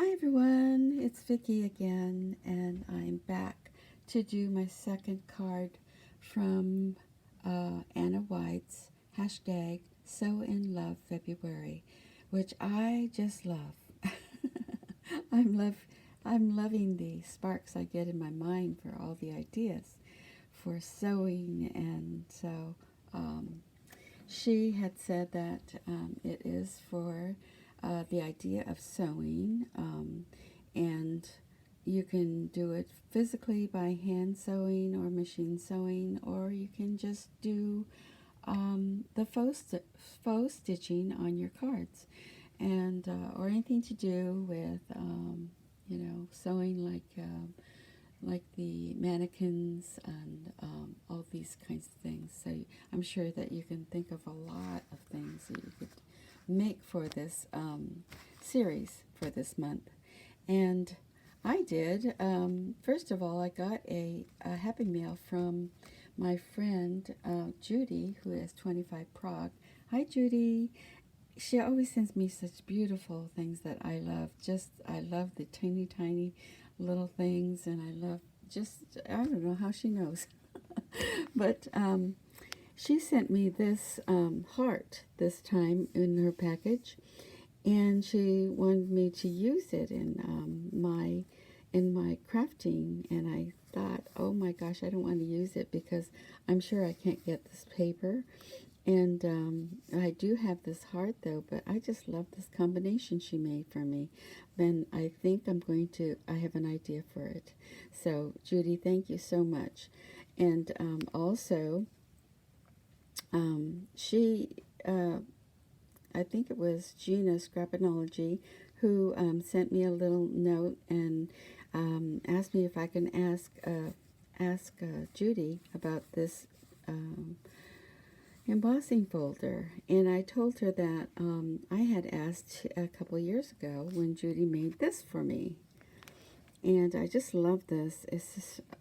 Hi everyone, it's Vicki again, and I'm back to do my second card from Anna White's hashtag So in Love February, which I just love. I'm love I'm loving the sparks I get in my mind for all the ideas for sewing, and so she had said that it is for the idea of sewing, and you can do it physically by hand sewing or machine sewing, or you can just do the faux stitching on your cards, and or anything to do with sewing, like the mannequins and all these kinds of things. So I'm sure that you can think of a lot of things that you could make for this series for this month. And I did. First of all, I got a Happy Mail from my friend Judy, who is 25 Prague. Hi, Judy. She always sends me such beautiful things that I love. I love the tiny, tiny little things, and I love I don't know how she knows. But she sent me this heart this time in her package, and she wanted me to use it in my crafting, and I thought, oh my gosh, I don't want to use it because I'm sure I can't get this paper. And I do have this heart though, but I just love this combination she made for me. And I think I have an idea for it. So Judy, thank you so much. And also, I think it was Gina Scrapinology who sent me a little note and asked me if I can ask Judy about this embossing folder. And I told her that I had asked a couple years ago when Judy made this for me. And I just love this.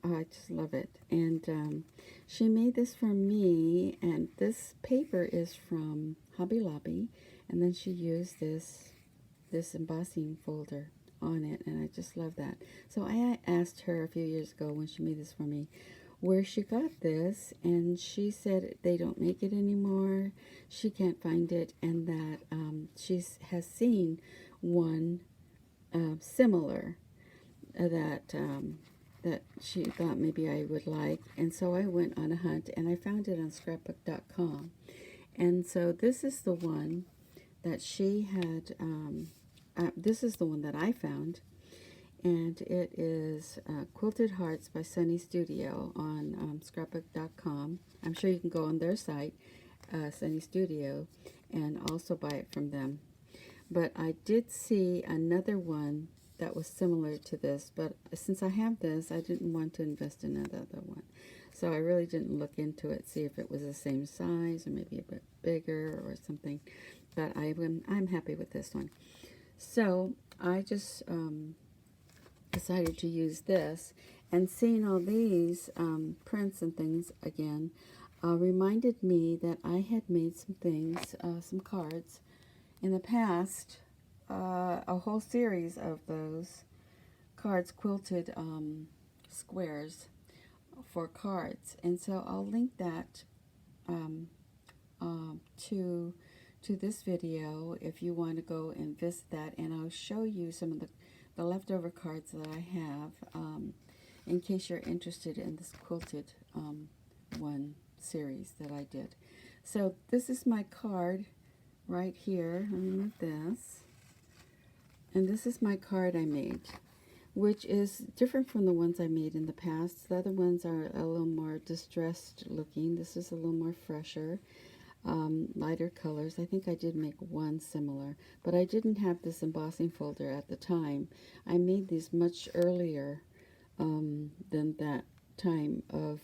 I just love it. And she made this for me, and this paper is from Hobby Lobby, and then she used this embossing folder on it, and I just love that. So I asked her a few years ago when she made this for me where she got this, and she said they don't make it anymore. She can't find it, and that she has seen one similar that she thought maybe I would like. And so I went on a hunt, and I found it on scrapbook.com. And so this is the one that she had, this is the one that I found, and it is Quilted Hearts by Sunny Studio on scrapbook.com. I'm sure you can go on their site, Sunny Studio, and also buy it from them. But I did see another one that was similar to this, but since I have this, I didn't want to invest in another one. So I really didn't look into it, see if it was the same size or maybe a bit bigger or something. But I'm happy with this one. So I just decided to use this, and seeing all these prints and things again reminded me that I had made some things, some cards in the past, a whole series of those cards, quilted squares for cards, and so I'll link that to this video if you want to go and visit that, and I'll show you some of the leftover cards that I have in case you're interested in this quilted one series that I did. So this is my card right here. Let me move this. And this is my card I made, which is different from the ones I made in the past. The other ones are a little more distressed looking. This is a little more fresher, lighter colors. I think I did make one similar, but I didn't have this embossing folder at the time. I made these much earlier than that time of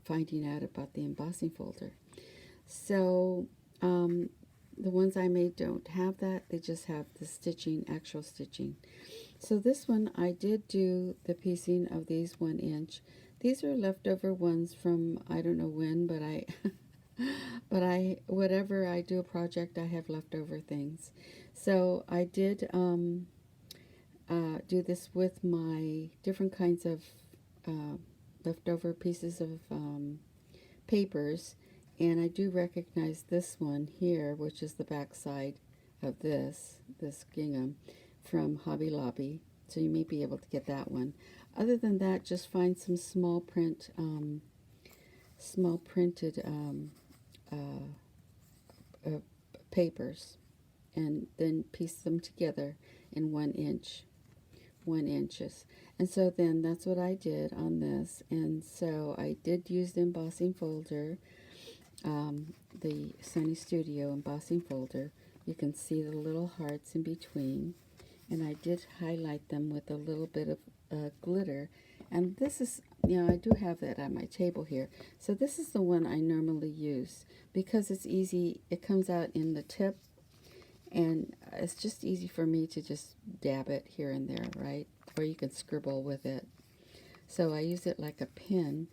finding out about the embossing folder. So the ones I made don't have that. They just have the stitching, actual stitching. So this one, I did do the piecing of these 1 inch. These are leftover ones from I don't know when, but whatever I do a project, I have leftover things. So I did do this with my different kinds of leftover pieces of papers, and I do recognize this one here, which is the back side of this gingham from Hobby Lobby, so you may be able to get that one. Other than that, just find some small printed papers, and then piece them together in 1 inches. And so then that's what I did on this. And so I did use the embossing folder, the Sunny Studio embossing folder. You can see the little hearts in between, and I did highlight them with a little bit of glitter. And this is, I do have that on my table here. So this is the one I normally use because it's easy. It comes out in the tip, and it's just easy for me to just dab it here and there, right? Or you can scribble with it. So I use it like a pen,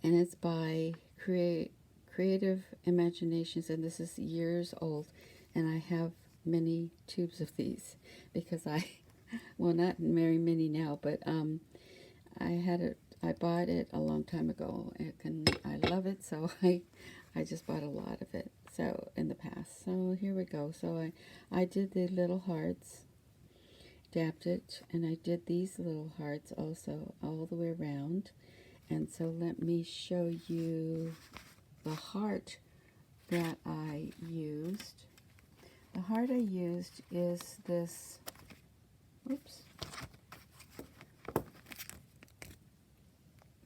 and it's by Creative Imaginations, and this is years old, and I have many tubes of these because well, not very many now, but I bought it a long time ago, and I love it, so I just bought a lot of it, so in the past. So here we go. So I did the little hearts, dabbed it, and I did these little hearts also all the way around. And so let me show you the heart that I used. The heart I used is this,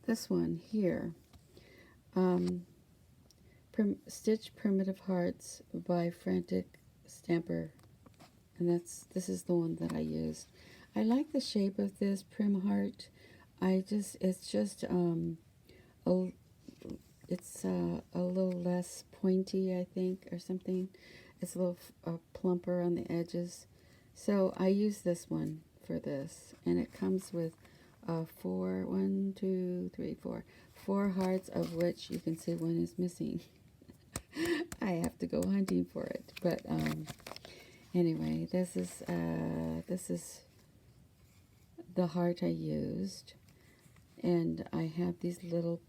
this one here. Stitch Primitive Hearts by Frantic Stamper, and this is the one that I used. I like the shape of this prim heart. It's just a little less pointy, I think, or something. It's a little plumper on the edges. So I use this one for this, and it comes with four hearts, of which you can see one is missing. I have to go hunting for it, but anyway, this is the heart I used, and I have these little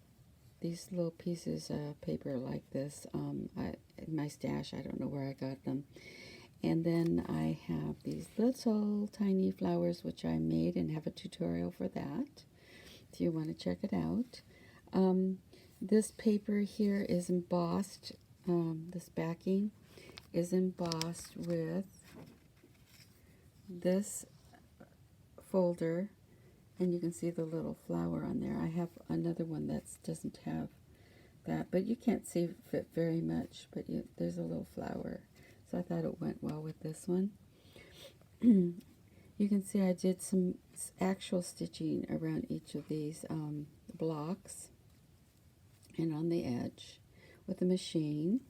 pieces of paper like this in my stash. I don't know where I got them. And then I have these little tiny flowers, which I made and have a tutorial for that if you want to check it out. This paper here is embossed. This backing is embossed with this folder, and you can see the little flower on there. I have another one that doesn't have that, but you can't see it very much, but there's a little flower. So I thought it went well with this one. You can see I did some actual stitching around each of these blocks and on the edge with a machine.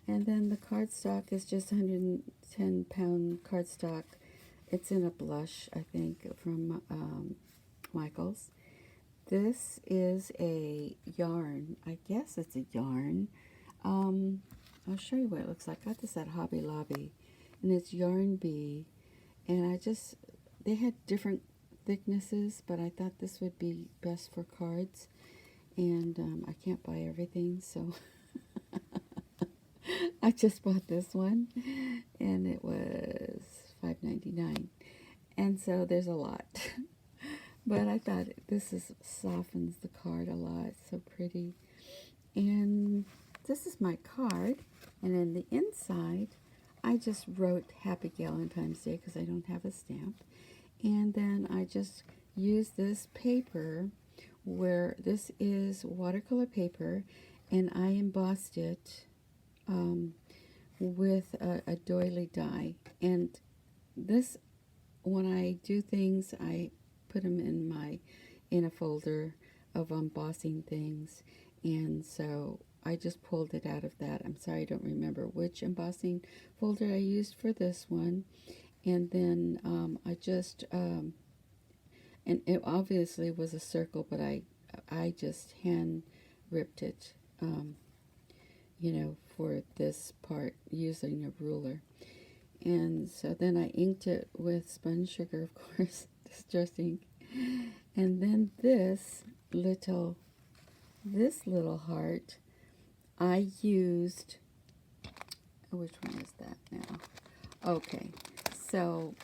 And then the cardstock is just 110-pound cardstock. It's in a blush, I think, from Michael's. This is a yarn. I guess it's a yarn. I'll show you what it looks like. I got this at Hobby Lobby, and it's Yarn Bee. And they had different thicknesses, but I thought this would be best for cards. And I can't buy everything, so I just bought this one, and it was $5.99. And so there's a lot. But I thought this softens the card a lot. It's so pretty. And this is my card. And in the inside, I just wrote Happy Valentine's Day because I don't have a stamp. And then I just used this paper, where this is watercolor paper, and I embossed it with a doily die. And this, when I do things, I put them in a folder of embossing things, and so I just pulled it out of that. I'm sorry, I don't remember which embossing folder I used for this one. And then I just and it obviously was a circle, but I just hand ripped it, for this part using a ruler. And so then I inked it with spun sugar, of course, distress ink. And then this little heart, I used, which one is that now? Okay, so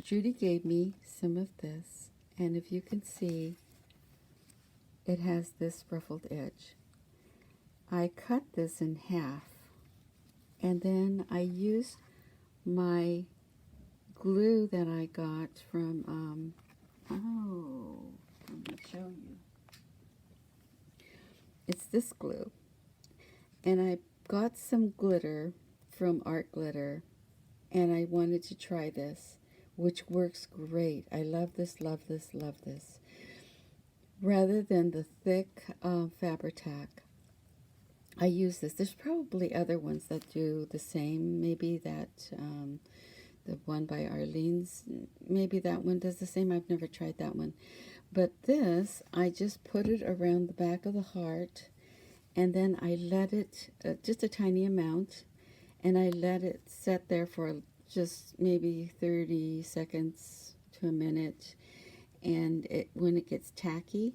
Judy gave me some of this, and if you can see, it has this ruffled edge. I cut this in half, and then I used my glue that I got from, let me show you. It's this glue. And I got some glitter from Art Glitter, and I wanted to try this, which works great. I love this, love this, love this. Rather than the thick Fabri-Tac, I use this. There's probably other ones that do the same. Maybe that, the one by Arlene's, maybe that one does the same. I've never tried that one. But this, I just put it around the back of the heart, and then I let it, just a tiny amount, and I let it set there for just maybe 30 seconds to a minute, and when it gets tacky,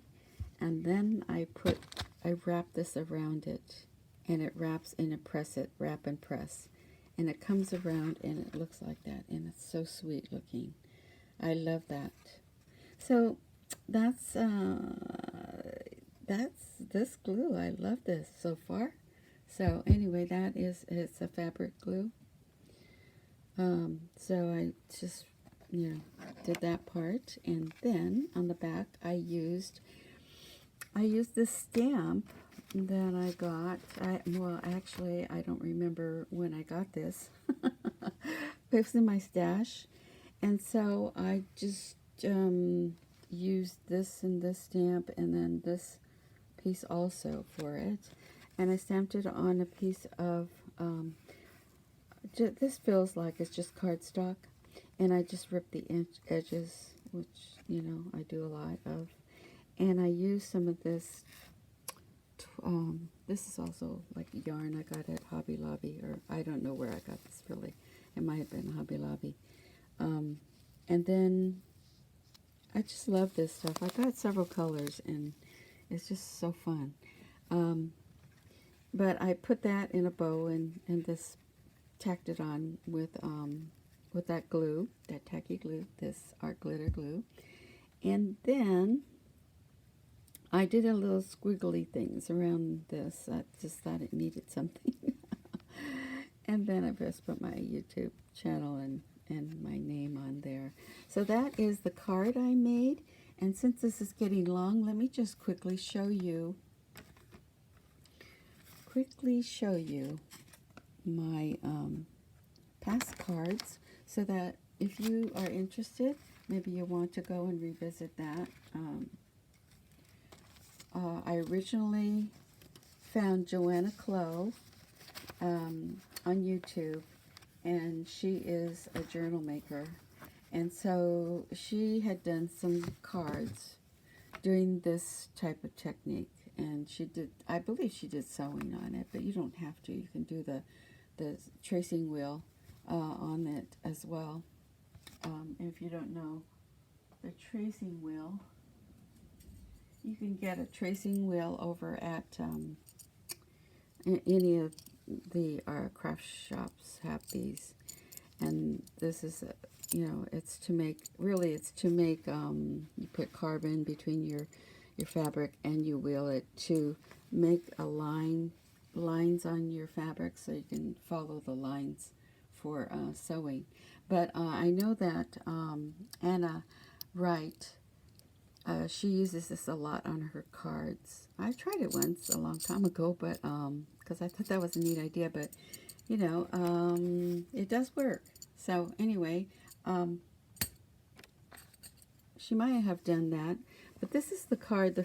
and then I wrap this around it, and it wraps, and I press it, wrap and press, and it comes around, and it looks like that, and it's so sweet looking. I love that. So that's this glue. I love this so far. So anyway, it's a fabric glue. So I just, did that part, and then on the back I used this stamp that I got. Well, actually, I don't remember when I got this. It was in my stash, and so I just used this and this stamp, and then this piece also for it, and I stamped it on a piece of this feels like it's just cardstock, and I just ripped the edges, which I do a lot of, and I used some of this. This is also like yarn I got at Hobby Lobby, or I don't know where I got this really. It might have been Hobby Lobby. And then I just love this stuff. I got several colors, and it's just so fun. But I put that in a bow, and this tacked it on with that glue, that tacky glue, this Art Glitter glue. And then I did a little squiggly things around this. I just thought it needed something. And then I just put my YouTube channel and my name on there. So that is the card I made. And since this is getting long, let me just quickly show you my past cards, so that if you are interested, maybe you want to go and revisit that. I originally found Joanna Clove on YouTube, and she is a journal maker, and so she had done some cards doing this type of technique, and I believe she did sewing on it, but you don't have to. You can do the tracing wheel on it as well. And if you don't know the tracing wheel, you can get a tracing wheel over at any of the craft shops have these, and this is it's to make you put carbon between your fabric, and you wheel it to make lines on your fabric, so you can follow the lines for sewing. But I know that Anna Wright, she uses this a lot on her cards. I tried it once a long time ago, but because I thought that was a neat idea, but it does work. So anyway, she might have done that, but this is the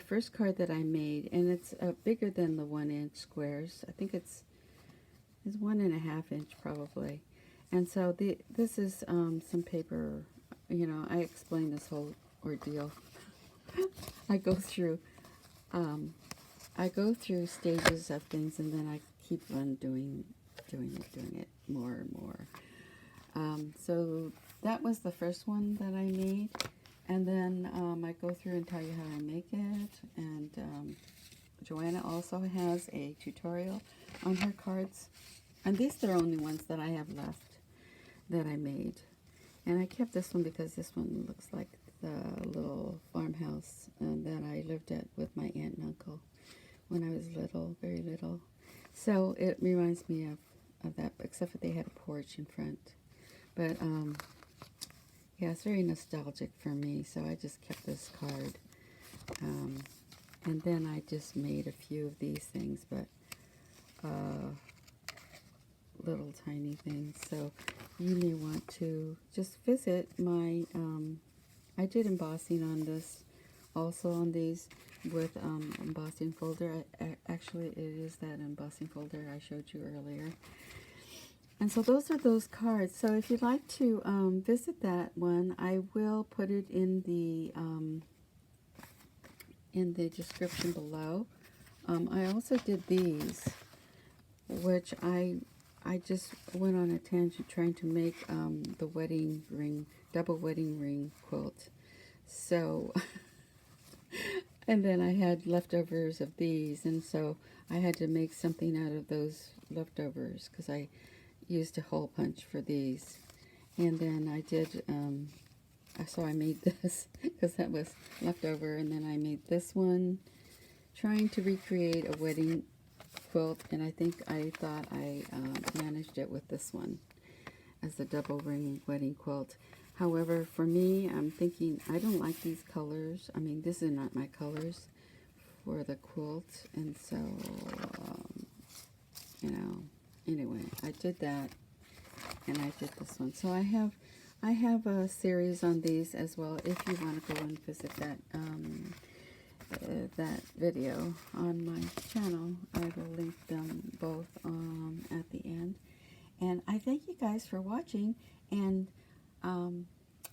first card that I made, and it's bigger than the 1-inch squares. I think it's 1.5 inch probably. And so this is some paper. I explain this whole ordeal. I go through stages of things, and then I keep on doing it more and more. So that was the first one that I made. And then I go through and tell you how I make it. And Joanna also has a tutorial on her cards. And these are the only ones that I have left that I made. And I kept this one because this one looks like the little farmhouse that I lived at with my aunt and uncle when I was little, very little. So it reminds me of that, except for they had a porch in front. But yeah, it's very nostalgic for me, so I just kept this card. And then I just made a few of these things, but little tiny things. So you may want to just visit my, I did embossing on this, also on these with embossing folder. Actually, it is that embossing folder I showed you earlier. And so those are those cards. So if you'd like to visit that one, I will put it in the description below. I also did these, which I just went on a tangent trying to make the wedding ring, double wedding ring quilt. So, and then I had leftovers of these, and so I had to make something out of those leftovers because I used a hole punch for these. And then I did, so I made this because that was leftover, and then I made this one trying to recreate a wedding quilt, and I think I thought I managed it with this one as the double ring wedding quilt. However, for me, I'm thinking I don't like these colors. I mean, this is not my colors for the quilt, and so you know, anyway, I did that, and I did this one. So I have a series on these as well. If you want to go and visit that that video on my channel, I will link them both at the end. And I thank you guys for watching and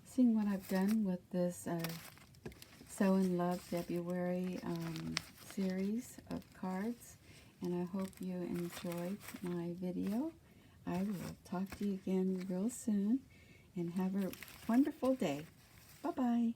seeing what I've done with this Sew in Love February series of cards. And I hope you enjoyed my video. I will talk to you again real soon, and have a wonderful day. Bye-bye.